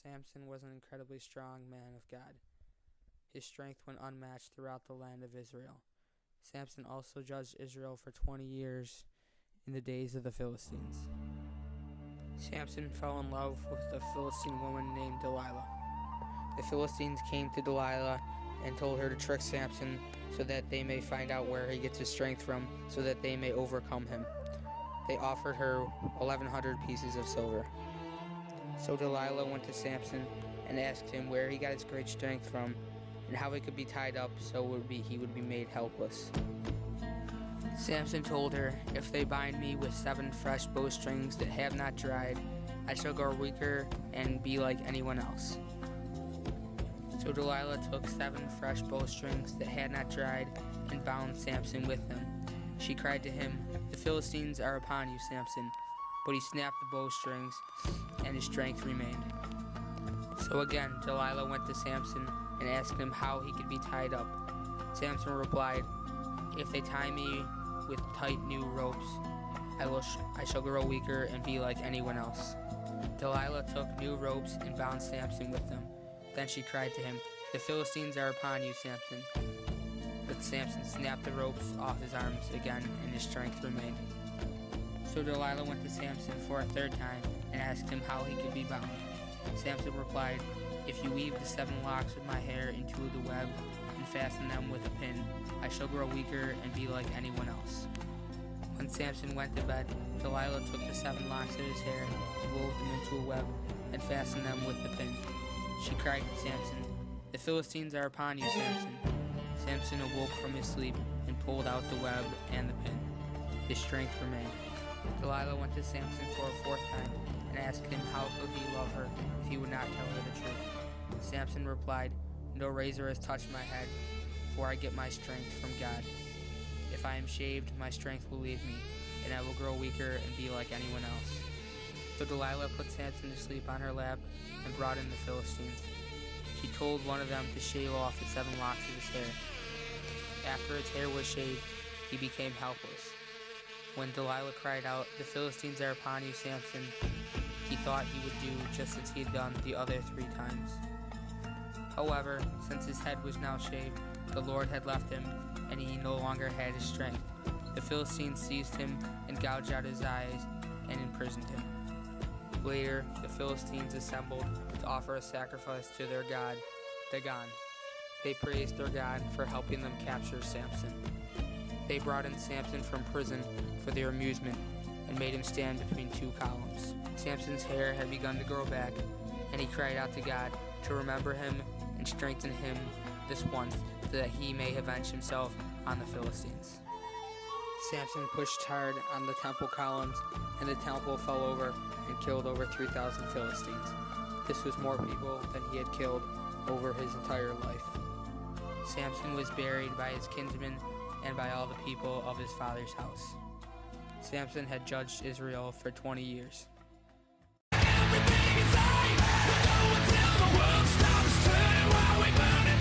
Samson was an incredibly strong man of God. His strength went unmatched throughout the land of Israel. Samson also judged Israel for 20 years in the days of the Philistines. Samson fell in love with a Philistine woman named Delilah. The Philistines came to Delilah and told her to trick Samson so that they may find out where he gets his strength from, so that they may overcome him. They offered her 1,100 pieces of silver. So Delilah went to Samson and asked him where he got his great strength from and how he could be tied up so he would be made helpless. Samson told her, "If they bind me with 7 fresh bowstrings that have not dried, I shall grow weaker and be like anyone else." So Delilah took 7 fresh bowstrings that had not dried and bound Samson with them. She cried to him, "The Philistines are upon you, Samson." But he snapped the bowstrings, and his strength remained. So again, Delilah went to Samson and asked him how he could be tied up. Samson replied, "If they tie me with tight new ropes, I shall grow weaker and be like anyone else." Delilah took new ropes and bound Samson with them. Then she cried to him, "The Philistines are upon you, Samson." But Samson snapped the ropes off his arms again, and his strength remained. So Delilah went to Samson for a 3rd time and asked him how he could be bound. Samson replied, "If you weave the 7 locks of my hair into the web and fasten them with a pin, I shall grow weaker and be like anyone else." When Samson went to bed, Delilah took the 7 locks of his hair and wove them into a web and fastened them with the pin. She cried to Samson, "The Philistines are upon you, Samson." Samson awoke from his sleep and pulled out the web and the pin. His strength remained. Delilah went to Samson for a 4th time and asked him how could he love her if he would not tell her the truth. Samson replied, "No razor has touched my head, for I get my strength from God. If I am shaved, my strength will leave me, and I will grow weaker and be like anyone else." So Delilah put Samson to sleep on her lap and brought in the Philistines. She told one of them to shave off the 7 locks of his hair. After his hair was shaved, he became helpless. When Delilah cried out, "The Philistines are upon you, Samson," he thought he would do just as he had done the other 3 times. However, since his head was now shaved, the Lord had left him, and he no longer had his strength. The Philistines seized him and gouged out his eyes and imprisoned him. Later, the Philistines assembled to offer a sacrifice to their god, Dagon. They praised their god for helping them capture Samson. They brought in Samson from prison for their amusement and made him stand between 2 columns. Samson's hair had begun to grow back, and he cried out to God to remember him and strengthen him this once, so that he may avenge himself on the Philistines. Samson pushed hard on the temple columns, and the temple fell over and killed over 3,000 Philistines. This was more people than he had killed over his entire life. Samson was buried by his kinsmen and by all the people of his father's house. Samson had judged Israel for 20 years. Everything is safe. We'll go until the world stops turning while we burn it